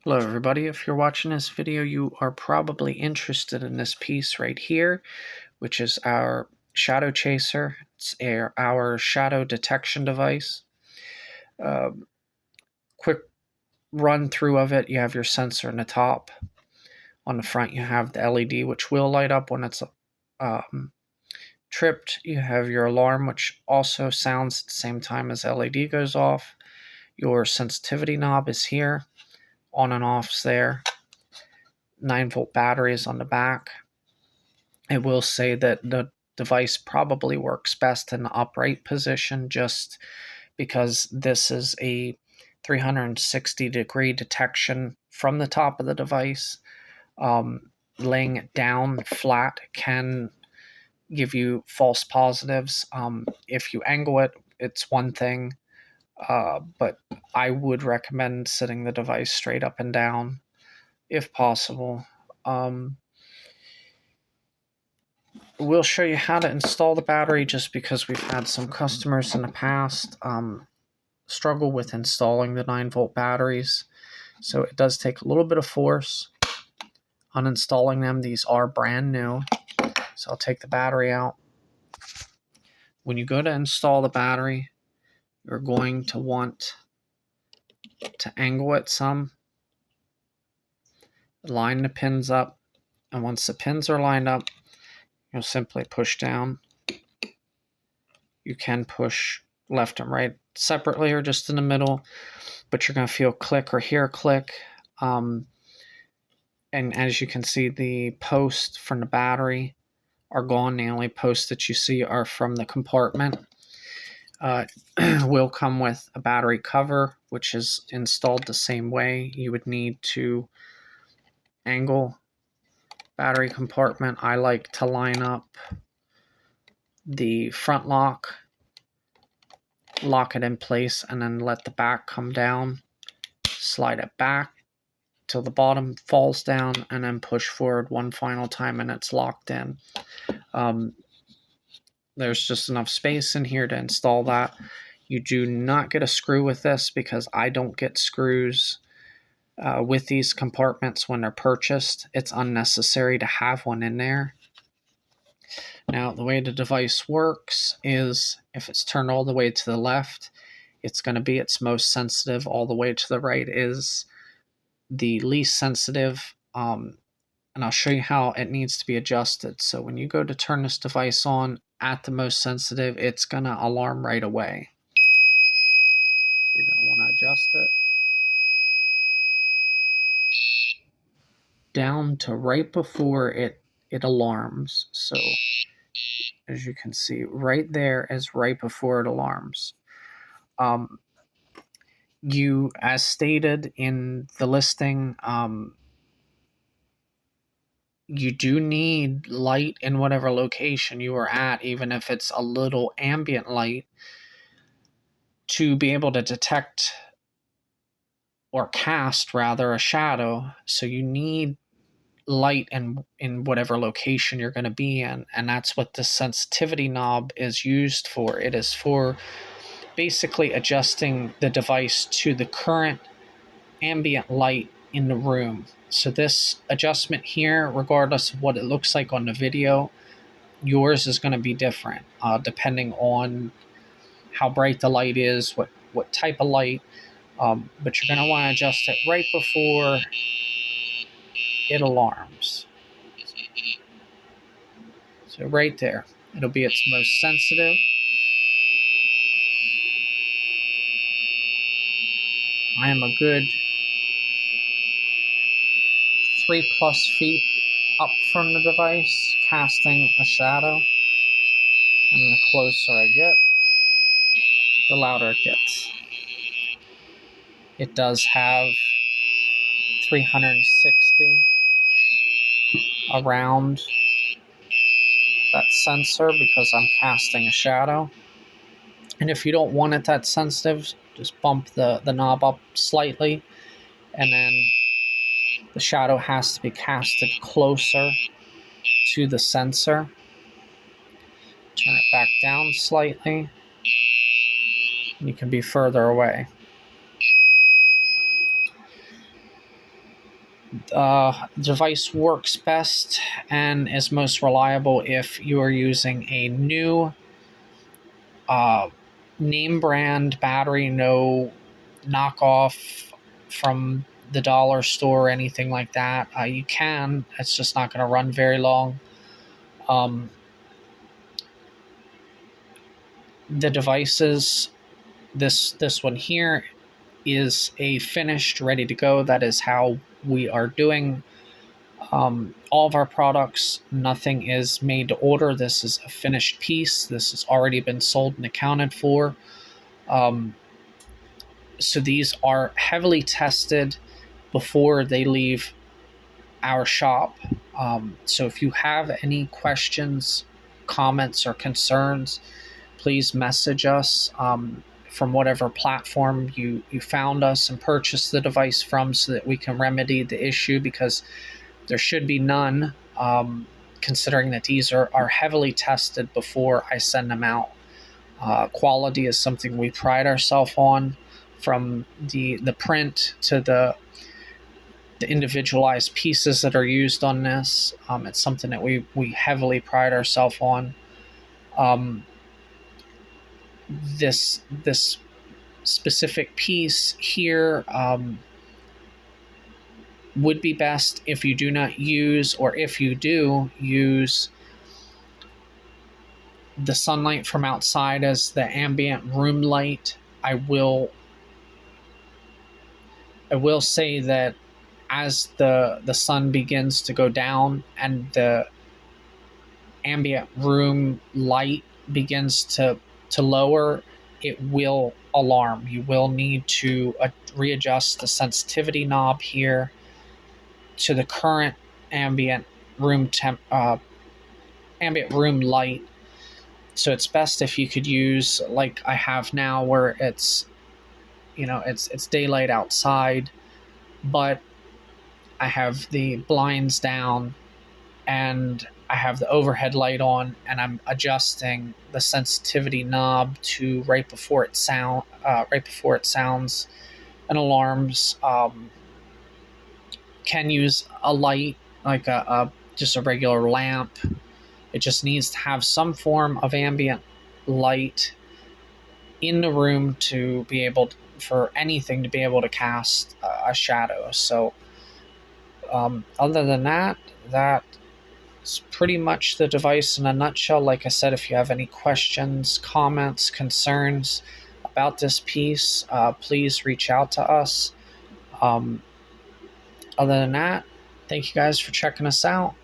Hello everybody, if you're watching this video you are probably interested in this piece right here, which is our shadow chaser. It's our shadow detection device. Quick run through of it. You have your sensor in the top. On the front you have the LED which will light up when it's tripped. You have your alarm which also sounds at the same time as LED goes off. Your sensitivity knob is here. On and off's there. 9-volt batteries on the back. I will say that the device probably works best in the upright position just because this is a 360-degree detection from the top of the device. Laying it down flat can give you false positives. If you angle it, it's one thing, but I would recommend sitting the device straight up and down if possible. We'll show you how to install the battery just because we've had some customers in the past struggle with installing the 9-volt batteries. So it does take a little bit of force on installing them. These are brand new. So I'll take the battery out. When you go to install the battery, you're going to want to angle it some. Line the pins up. And once the pins are lined up, you'll simply push down. You can push left and right separately or just in the middle, but you're going to feel click or hear click. And as you can see, the posts from the battery are gone. The only posts that you see are from the compartment. Will come with a battery cover, which is installed the same way. You would need to angle battery compartment. I like to line up the front lock it in place, and then let the back come down. Slide it back till the bottom falls down, and then push forward one final time and it's locked in. There's just enough space in here to install that. You do not get a screw with this because I don't get screws with these compartments when they're purchased. It's unnecessary to have one in there. Now, the way the device works is if it's turned all the way to the left, it's going to be its most sensitive. All the way to the right is the least sensitive. And I'll show you how it needs to be adjusted. So when you go to turn this device on at the most sensitive, it's going to alarm right away. So you're going to want to adjust it down to right before it alarms. So as you can see, right there is right before it alarms. You, as stated in the listing, you do need light in whatever location you are at, even if it's a little ambient light, to be able to detect or cast rather a shadow. So you need light in whatever location you're going to be in, and that's what the sensitivity knob is used for. It is for basically adjusting the device to the current ambient light in the room. So this adjustment here, regardless of what it looks like on the video, yours is going to be different depending on how bright the light is, what type of light. But you're going to want to adjust it right before it alarms. So right there, it'll be its most sensitive. I am a good 3+ feet up from the device, casting a shadow. And the closer I get, the louder it gets. It does have 360 around that sensor because I'm casting a shadow. And if you don't want it that sensitive, just bump the knob up slightly, and then the shadow has to be casted closer to the sensor. Turn it back down slightly, and you can be further away. device works best and is most reliable if you are using a new name brand battery, no knockoff from the dollar store or anything like that. You can, it's just not going to run very long. The devices, this one here is a finished, ready to go. That is how we are doing all of our products. Nothing is made to order. This is a finished piece. This has already been sold and accounted for. So these are heavily tested before they leave our shop. So if you have any questions, comments, or concerns, please message us from whatever platform you found us and purchased the device from, so that we can remedy the issue, because there should be none, considering that these are heavily tested before I send them out. Quality is something we pride ourselves on, from the print to the individualized pieces that are used on this. It's something that we heavily pride ourselves on. This specific piece here would be best if you do not use, or if you do use, the sunlight from outside as the ambient room light. I will say that as the sun begins to go down and the ambient room light begins to lower, it will alarm. You will need to readjust the sensitivity knob here to the current ambient room ambient room light. So it's best if you could use, like I have now, where it's it's daylight outside, but I have the blinds down and I have the overhead light on, and I'm adjusting the sensitivity knob to right before it sounds and alarms. Can use a light, like just a regular lamp. It just needs to have some form of ambient light in the room to be able for anything to be able to cast a shadow. So other than that, that's pretty much the device in a nutshell. Like I said, if you have any questions, comments, concerns about this piece, please reach out to us. Other than that, thank you guys for checking us out.